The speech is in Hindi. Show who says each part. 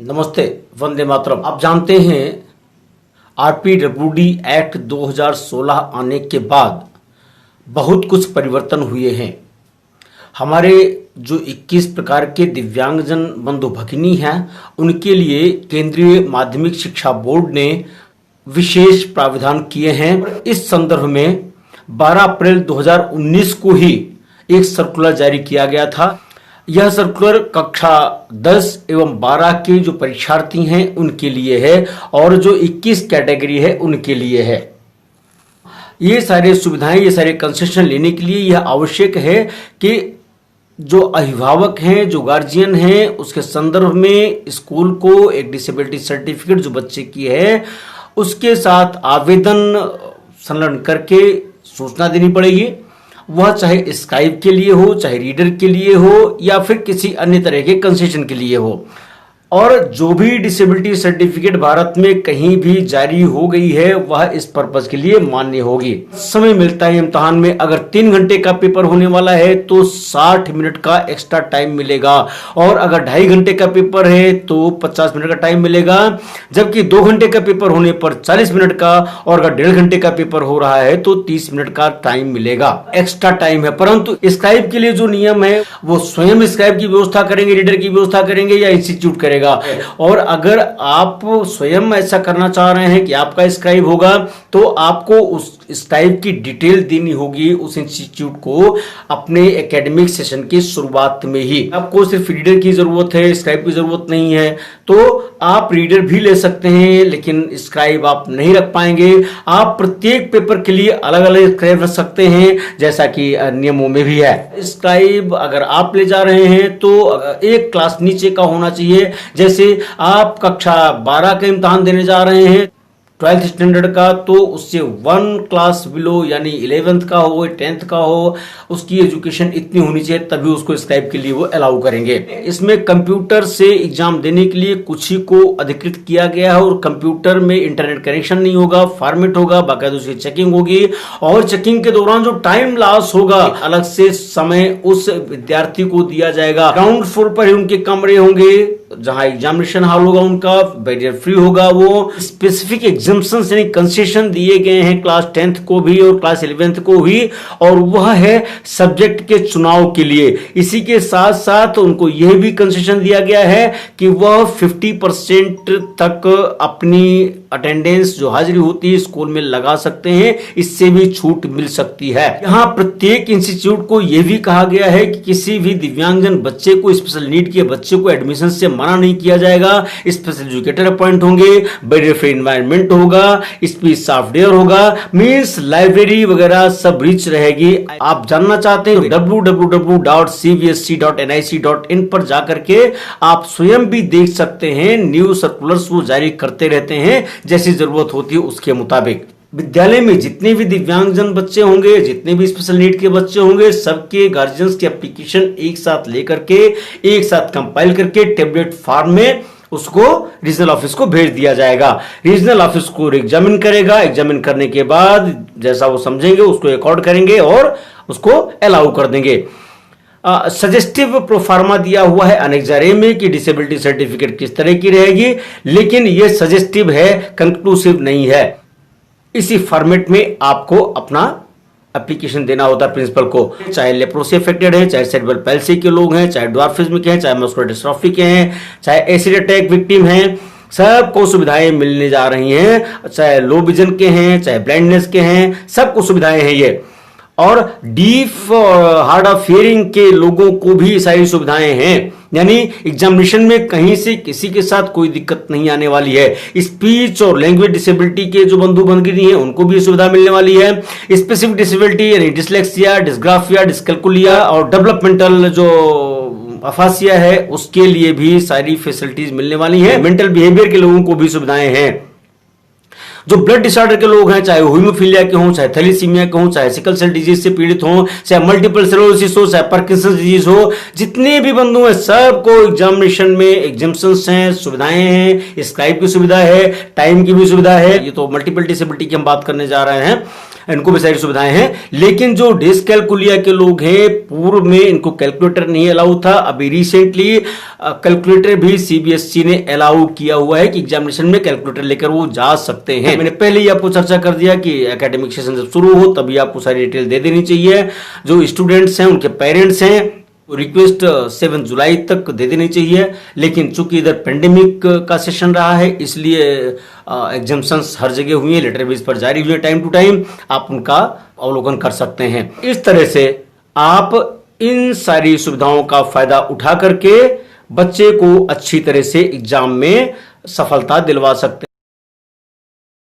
Speaker 1: नमस्ते, वंदे मातरम। आप जानते हैं आरपीडब्ल्यूडी एक्ट 2016 आने के बाद बहुत कुछ परिवर्तन हुए हैं। हमारे जो 21 प्रकार के दिव्यांगजन बंधु भगिनी हैं उनके लिए केंद्रीय माध्यमिक शिक्षा बोर्ड ने विशेष प्रावधान किए हैं। इस संदर्भ में 12 अप्रैल 2019 को ही एक सर्कुलर जारी किया गया था। यह सर्कुलर कक्षा 10 एवं 12 के जो परीक्षार्थी हैं उनके लिए है और जो 21 कैटेगरी है उनके लिए है। ये सारे सुविधाएं, ये सारे कंसेशन लेने के लिए यह आवश्यक है कि जो अभिभावक हैं, जो गार्जियन हैं, उसके संदर्भ में स्कूल को एक डिसेबिलिटी सर्टिफिकेट जो बच्चे की है उसके साथ आवेदन संलग्न करके सूचना देनी पड़ेगी। वह चाहे स्काइप के लिए हो, चाहे रीडर के लिए हो या फिर किसी अन्य तरह के कंसेशन के लिए हो। और जो भी डिसेबिलिटी सर्टिफिकेट भारत में कहीं भी जारी हो गई है वह इस पर्पज के लिए मान्य होगी। समय मिलता है इम्तिहान में, अगर 3 घंटे का पेपर होने वाला है तो 60 मिनट का एक्स्ट्रा टाइम मिलेगा और अगर 2.5 घंटे का पेपर है तो 50 मिनट का टाइम मिलेगा। जबकि 2 घंटे का पेपर होने पर 40 मिनट का और अगर 1.5 घंटे का पेपर हो रहा है तो 30 मिनट का टाइम मिलेगा, एक्स्ट्रा टाइम है। परंतु स्काइप के लिए जो नियम है वो स्वयं स्काइप की व्यवस्था करेंगे, रीडर की व्यवस्था करेंगे या इंस्टीट्यूट करेगा। और अगर आप स्वयं ऐसा करना चाह रहे हैं कि आपका स्क्राइब होगा तो आपको उस स्क्राइब की डिटेल देनी होगी उस इंस्टीट्यूट को अपने एकेडमिक सेशन की शुरुआत में ही। आपको सिर्फ रीडर की जरूरत है, स्क्राइब की जरूरत नहीं है, तो आप रीडर भी ले सकते हैं लेकिन स्क्राइब आप नहीं रख पाएंगे। आप प्रत्येक पेपर के लिए अलग अलग स्क्राइब रख सकते हैं जैसा कि नियमों में भी है। स्क्राइब अगर आप ले जा रहे हैं तो एक क्लास नीचे का होना चाहिए। जैसे आप कक्षा 12 का इम्तिहान देने जा रहे हैं 12th स्टैंडर्ड का, तो उससे 1 क्लास बिलो यानी 11th का हो, 10th का हो, उसकी एजुकेशन इतनी होनी चाहिए तभी उसको स्क्राइब के लिए वो अलाउ करेंगे। इसमें कंप्यूटर से एग्जाम देने के लिए कुछ ही को अधिकृत किया गया है और कंप्यूटर में इंटरनेट कनेक्शन नहीं होगा, फॉर्मेट होगा, बाकायदा उसकी चेकिंग होगी और चेकिंग के दौरान जो टाइम लॉस होगा अलग से समय उस विद्यार्थी को दिया जाएगा। ग्राउंड फ्लोर पर ही उनके कमरे होंगे जहां एग्जामिनेशन हॉल होगा, उनका बैरियर फ्री होगा। वो स्पेसिफिक एग्जाम्पशन यानी कंसेशन दिए गए हैं क्लास 10th को भी और क्लास 11th को भी, और वह है सब्जेक्ट के चुनाव के लिए। इसी के साथ साथ उनको यह भी कंसेशन दिया गया है कि वह 50% तक अपनी अटेंडेंस जो हाजिरी होती है स्कूल में लगा सकते हैं, इससे भी छूट मिल सकती है। यहाँ प्रत्येक इंस्टीट्यूट को यह भी कहा गया है कि किसी भी दिव्यांगजन बच्चे को, स्पेशल नीड के बच्चे को एडमिशन से मना नहीं किया जाएगा। स्पेशल एजुकेटर अपॉइंट होंगे, बैरियर फ्री एनवायरनमेंट होगा, स्पीच सॉफ्टवेयर होगा, मींस लाइब्रेरी वगैरह सब रिच रहेगी। आप जानना चाहते हैं www.cbsc.nic.in पर जाकर के आप स्वयं भी देख सकते हैं। न्यू सर्कुलर्स वो जारी करते रहते हैं जैसी जरूरत होती है उसके मुताबिक। विद्यालय में जितने भी दिव्यांगजन बच्चे होंगे, जितने भी स्पेशल नीड के बच्चे होंगे, सबके गार्जियंस की एप्लीकेशन एक साथ लेकर के, एक साथ कंपाइल करके टेबलेट फॉर्म में उसको रीजनल ऑफिस को भेज दिया जाएगा। रीजनल ऑफिस को एग्जामिन करेगा, एग्जामिन करने के बाद जैसा वो समझेंगे उसको रिकॉर्ड करेंगे और उसको अलाउ कर देंगे। सजेस्टिव प्रोफार्मा दिया हुआ है अनेक्जारे में कि डिसेबिलिटी सर्टिफिकेट किस तरह की रहेगी, लेकिन यह सजेस्टिव है, कंक्लूसिव नहीं है। इसी फॉर्मेट में आपको अपना एप्लीकेशन देना होता है प्रिंसिपल को, चाहे लेप्रोसी अफेक्टेड है, चाहे सेरेब्रल पैल्सी के लोग हैं, चाहे ड्वार्फिज्म के हैं, चाहे मस्कुलर डिस्ट्रॉफी के हैं, चाहे एसिड अटैक विक्टिम हैं, सबको सुविधाएं मिलने जा रही हैं। चाहे लो विजन के हैं, चाहे ब्लाइंडनेस के हैं, सबको सुविधाएं हैं ये। और डीफ हार्ड ऑफ हियरिंग के लोगों को भी सारी सुविधाएं हैं, यानी एग्जामिनेशन में कहीं से किसी के साथ कोई दिक्कत नहीं आने वाली है। स्पीच और लैंग्वेज डिसेबिलिटी के जो बंधु भगिनी हैं उनको भी सुविधा मिलने वाली है। स्पेसिफिक डिसेबिलिटी यानी डिसलेक्सिया, डिस्ग्राफिया, डिस्कैलकुलिया और डेवलपमेंटल जो अफासिया है उसके लिए भी सारी फैसिलिटीज मिलने वाली है। मेंटल बिहेवियर के लोगों को भी सुविधाएं हैं। जो ब्लड डिसऑर्डर के लोग हैं, चाहे हीमोफीलिया के हों, चाहे थैलेसीमिया के हों, चाहे सिकल सेल डिजीज से पीड़ित हों, चाहे मल्टीपल स्क्लेरोसिस हो, चाहे पार्किंसन डिजीज हो, जितने भी बंधु हैं सबको एग्जामिनेशन में एग्जाम्पशंस हैं, सुविधाएं हैं, स्क्राइब की सुविधा है, टाइम की भी सुविधा है। ये तो मल्टीपल डिसेबिलिटी की हम बात करने जा रहे हैं। इनको भी सारी सुविधाएं हैं। लेकिन जो डिसकैलकुलिया के लोग हैं, पूर्व में इनको कैलकुलेटर नहीं अलाउ था, अभी रिसेंटली कैलकुलेटर भी सीबीएसई ने अलाउ किया हुआ है कि एग्जामिनेशन में कैलकुलेटर लेकर वो जा सकते हैं। मैंने पहले ही आपको चर्चा कर दिया कि एकेडमिक सेशन जब शुरू हो तभी आपको सारी डिटेल दे देनी चाहिए। जो स्टूडेंट्स हैं, उनके पेरेंट्स हैं, रिक्वेस्ट 7 जुलाई तक दे देनी चाहिए। लेकिन चूंकि इधर पेंडेमिक का सेशन रहा है, इसलिए एग्जाम्शंस हर जगह हुई है, लेटर बेस पर जारी हुए टाइम टू टाइम, आप उनका अवलोकन कर सकते हैं। इस तरह से आप इन सारी सुविधाओं का फायदा उठा करके बच्चे को अच्छी तरह से एग्जाम में सफलता दिलवा सकते हैं।